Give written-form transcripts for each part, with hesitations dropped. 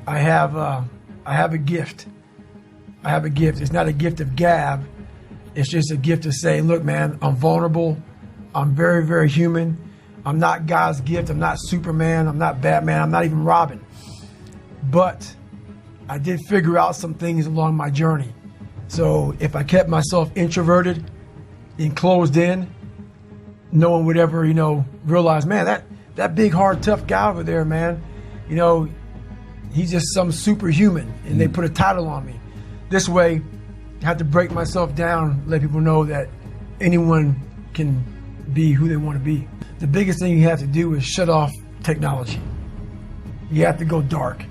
I have a gift. I have a gift. It's not a gift of gab. It's just a gift to say, look, man, I'm vulnerable. I'm very, very human. I'm not God's gift. I'm not Superman. I'm not Batman. I'm not even Robin. But I did figure out some things along my journey. So if I kept myself introverted and closed in, no one would ever, realize, man, that big, hard, tough guy over there, man, he's just some superhuman, and they put a title on me. This way, I have to break myself down, let people know that anyone can be who they want to be. The biggest thing you have to do is shut off technology. You have to go dark.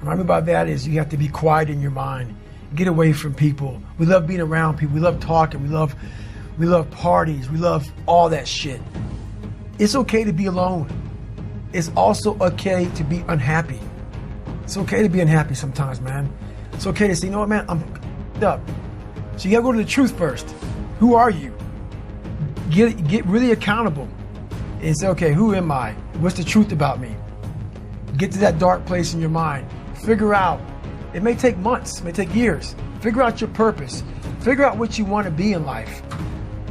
What I mean by that is you have to be quiet in your mind. Get away from people. We love being around people. We love talking. We love parties. We love all that shit. It's okay to be alone. It's also okay to be unhappy. It's okay to be unhappy sometimes, man. It's okay to say, you know what, man, I'm up. So you gotta go to the truth first. Who are you? Get really accountable and say, okay, who am I? What's the truth about me? Get to that dark place in your mind. Figure out, it may take months, it may take years. Figure out your purpose. Figure out what you want to be in life.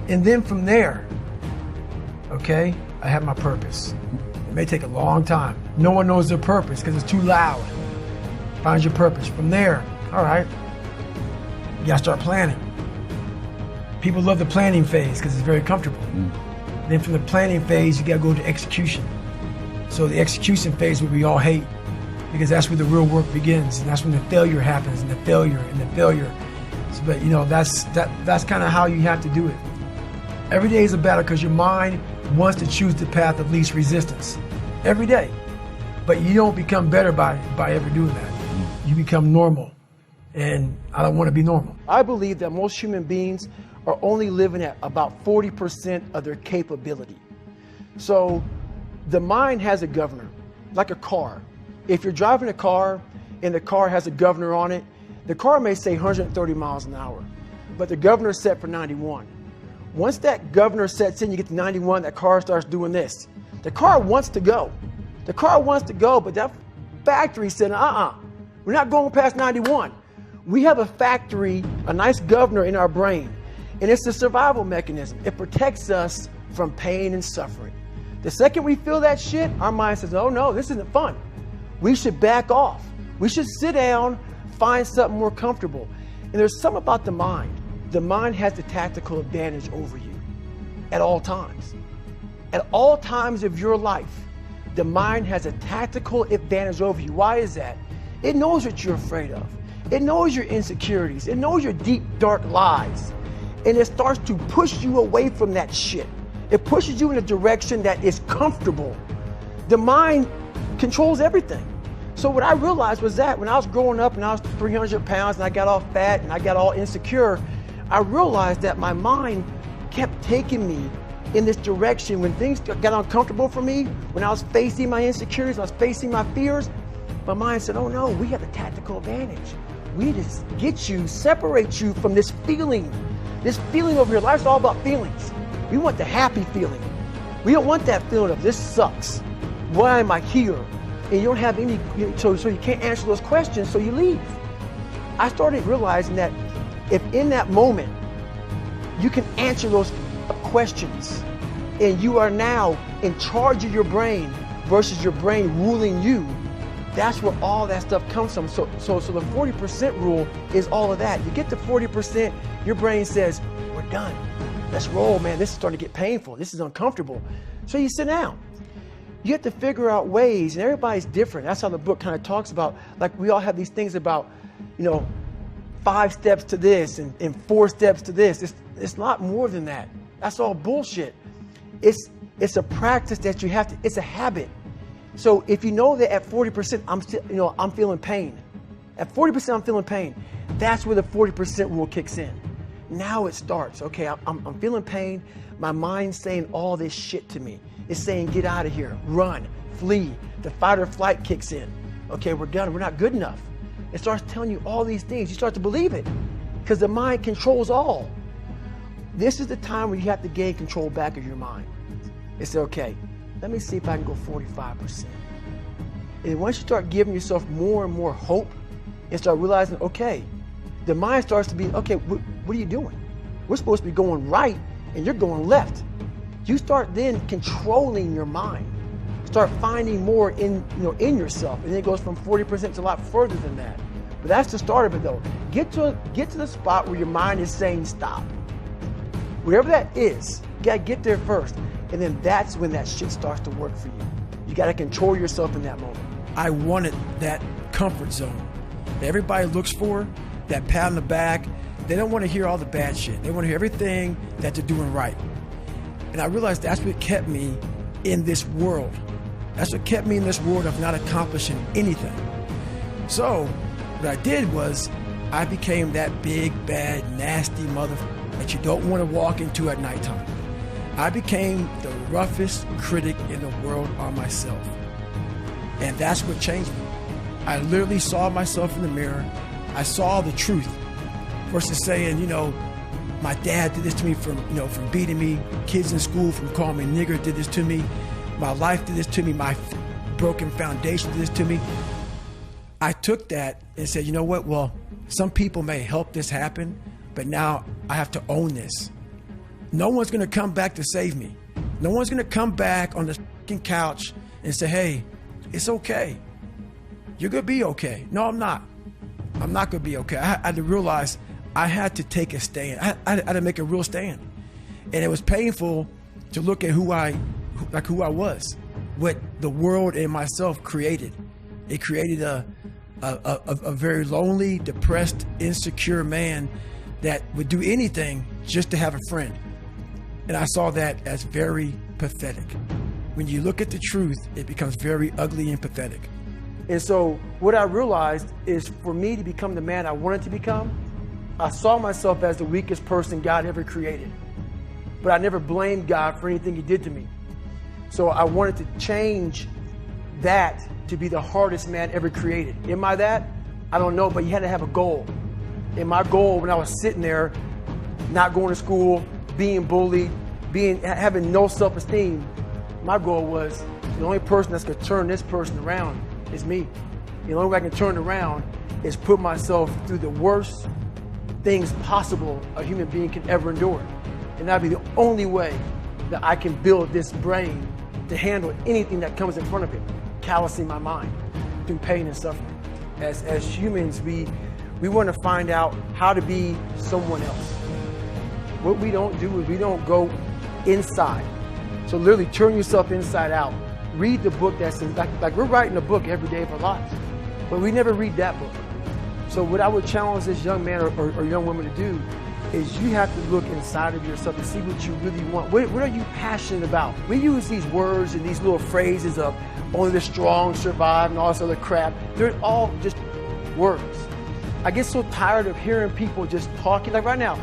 And then from there, okay, I have my purpose. It may take a long time. No one knows their purpose because it's too loud. Find your purpose. From there, all right, you gotta start planning. People love the planning phase because it's very comfortable. Then from the planning phase, you gotta go to execution. So the execution phase, what we all hate, because that's where the real work begins, and that's when the failure happens, and the failure, and the failure. So, but that's kind of how you have to do it. Every day is a battle because your mind wants to choose the path of least resistance. Every day. But you don't become better by ever doing that. You become normal. And I don't want to be normal. I believe that most human beings are only living at about 40% of their capability. So the mind has a governor, like a car. If you're driving a car and the car has a governor on it, the car may say 130 miles an hour, but the governor is set for 91. Once that governor sets in, you get to 91, that car starts doing this. The car wants to go. The car wants to go, but that factory said, we're not going past 91. We have a factory, a nice governor in our brain, and it's a survival mechanism. It protects us from pain and suffering. The second we feel that shit, our mind says, oh no, this isn't fun. We should back off. We should sit down, find something more comfortable. And there's something about the mind. The mind has the tactical advantage over you at all times. At all times of your life, the mind has a tactical advantage over you. Why is that? It knows what you're afraid of. It knows your insecurities. It knows your deep, dark lies. And it starts to push you away from that shit. It pushes you in a direction that is comfortable. The mind controls everything. So what I realized was that when I was growing up and I was 300 pounds and I got all fat and I got all insecure, I realized that my mind kept taking me in this direction. When things got uncomfortable for me, when I was facing my insecurities, I was facing my fears, my mind said, oh no, we have a tactical advantage. We need to get you, separate you from this feeling over here. Life's all about feelings. We want the happy feeling. We don't want that feeling of this sucks. Why am I here? And you don't have any, so you can't answer those questions, so you leave. I started realizing that if in that moment you can answer those questions and you are now in charge of your brain versus your brain ruling you, that's where all that stuff comes from. So the 40% rule is all of that. You get to 40%, your brain says, we're done. Let's roll, man. This is starting to get painful. This is uncomfortable. So you sit down. You have to figure out ways, and everybody's different. That's how the book kind of talks about, like we all have these things about, 5 steps to this and 4 steps to this. It's a lot more than that. That's all bullshit. It's a practice that you have to, it's a habit. So if you know that at 40%, I'm feeling pain. At 40%, I'm feeling pain. That's where the 40% rule kicks in. Now it starts. Okay, I'm feeling pain. My mind's saying all this shit to me. It's saying, get out of here, run, flee. The fight or flight kicks in. Okay, we're done. We're not good enough. It starts telling you all these things. You start to believe it because the mind controls all. This is the time where you have to gain control back of your mind. It's okay. Let me see if I can go 45%. And once you start giving yourself more and more hope and start realizing, okay, the mind starts to be, okay, what are you doing? We're supposed to be going right and you're going left. You start then controlling your mind. Start finding more in yourself. And then it goes from 40% to a lot further than that. But that's the start of it though. Get to the spot where your mind is saying stop. Whatever that is, you gotta get there first. And then that's when that shit starts to work for you. You gotta control yourself in that moment. I wanted that comfort zone that everybody looks for, that pat on the back. They don't want to hear all the bad shit. They want to hear everything that they're doing right. And I realized that's what kept me in this world. That's what kept me in this world of not accomplishing anything. So what I did was I became that big, bad, nasty motherfucker that you don't want to walk into at nighttime. I became the roughest critic in the world on myself. And that's what changed me. I literally saw myself in the mirror. I saw the truth versus saying, my dad did this to me from beating me, kids in school from calling me nigger did this to me, my life did this to me, my broken foundation did this to me. I took that and said, you know what? Well, some people may help this happen, but now I have to own this. No one's gonna come back to save me. No one's gonna come back on the fucking couch and say, hey, it's okay. You're gonna be okay. No, I'm not. I'm not gonna be okay. I had to realize I had to take a stand. I had to make a real stand. And it was painful to look at who I was, what the world and myself created. It created a very lonely, depressed, insecure man that would do anything just to have a friend. And I saw that as very pathetic. When you look at the truth, it becomes very ugly and pathetic. And so what I realized is for me to become the man I wanted to become, I saw myself as the weakest person God ever created. But I never blamed God for anything he did to me. So I wanted to change that to be the hardest man ever created. Am I that? I don't know, but you had to have a goal. And my goal when I was sitting there, not going to school, being bullied, having no self-esteem, my goal was the only person that's going to turn this person around is me. The only way I can turn it around is put myself through the worst things possible a human being can ever endure. And that'd be the only way that I can build this brain to handle anything that comes in front of it, callousing my mind through pain and suffering. As humans, we want to find out how to be someone else. What we don't do is we don't go inside. So literally turn yourself inside out. Read the book that says, like we're writing a book every day of our lives, but we never read that book. So what I would challenge this young man or young woman to do is you have to look inside of yourself to see what you really want. What are you passionate about? We use these words and these little phrases of only the strong survive and all this other crap. They're all just words. I get so tired of hearing people just talking. Like right now,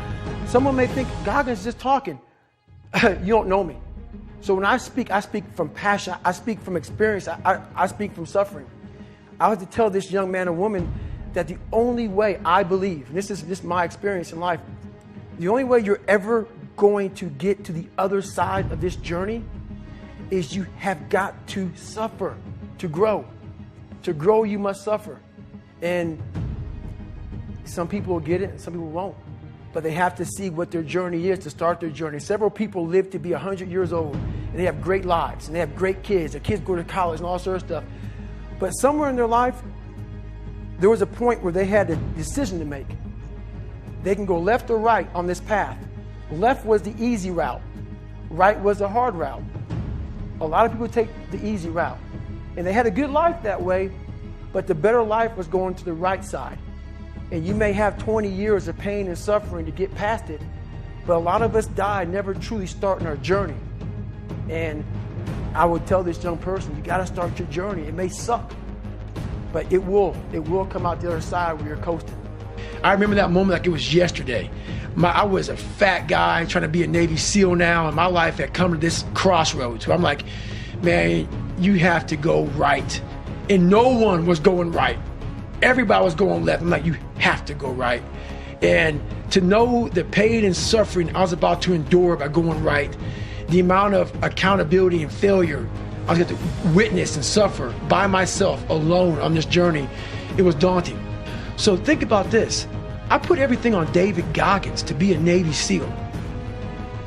someone may think Goggins is just talking. You don't know me. So when I speak from passion. I speak from experience. I speak from suffering. I have to tell this young man or woman that the only way I believe, and this is just my experience in life, the only way you're ever going to get to the other side of this journey is you have got to suffer to grow. To grow, you must suffer. And some people will get it and some people won't. But they have to see what their journey is to start their journey. Several people live to be 100 years old and they have great lives and they have great kids. Their kids go to college and all sorts of stuff. But somewhere in their life, there was a point where they had a decision to make. They can go left or right on this path. Left was the easy route. Right was the hard route. A lot of people take the easy route. And they had a good life that way, but the better life was going to the right side. And you may have 20 years of pain and suffering to get past it, but a lot of us die never truly starting our journey. And I would tell this young person, you gotta start your journey. It may suck, but it will come out the other side where you're coasting. I remember that moment like it was yesterday. I was a fat guy trying to be a Navy SEAL now, and my life had come to this crossroads where I'm like, man, you have to go right. And no one was going right. Everybody was going left. I'm like, you have to go right. And to know the pain and suffering I was about to endure by going right, the amount of accountability and failure I was going to witness and suffer by myself, alone on this journey. It was daunting. So think about this. I put everything on David Goggins to be a Navy SEAL.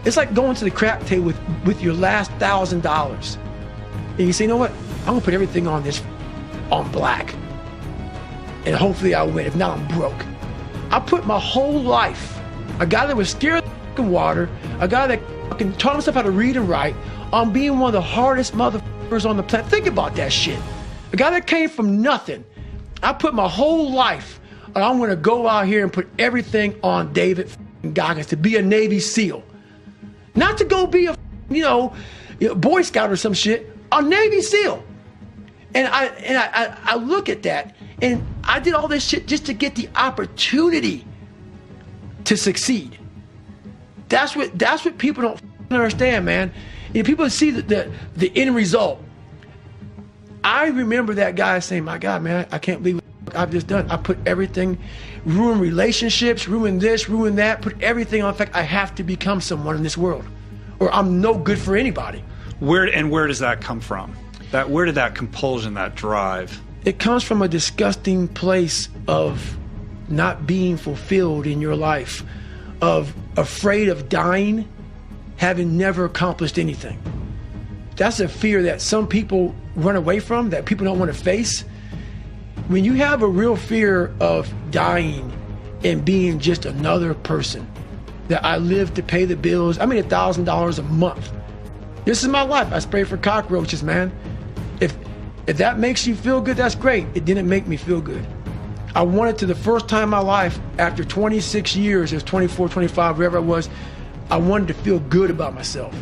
It's like going to the crap table with your last $1,000. And you say, you know what? I'm going to put everything on this, on black. And hopefully I win. If not, I'm broke. I put my whole life, a guy that was scared of water, a guy that taught himself how to read and write, on being one of the hardest motherfuckers on the planet. Think about that shit. A guy that came from nothing. I put my whole life, and I'm going to go out here and put everything on David Goggins to be a Navy SEAL. Not to go be a Boy Scout or some shit, a Navy SEAL. And I look at that, and I did all this shit just to get the opportunity to succeed. That's what people don't understand, man. People see the end result. I remember that guy saying, my God, man, I can't believe what I've just done. I put everything, ruin relationships, ruin this, ruin that, put everything on. In fact, I have to become someone in this world, or I'm no good for anybody. Where does that come from? Where did that compulsion, that drive? It comes from a disgusting place of not being fulfilled in your life, of afraid of dying, having never accomplished anything. That's a fear that some people run away from, that people don't want to face. When you have a real fear of dying and being just another person, that I live to pay the bills, I made $1,000 a month. This is my life. I spray for cockroaches, man. If that makes you feel good, that's great. It didn't make me feel good. I wanted to, the first time in my life, after 26 years, it was 24, 25, wherever I was, I wanted to feel good about myself.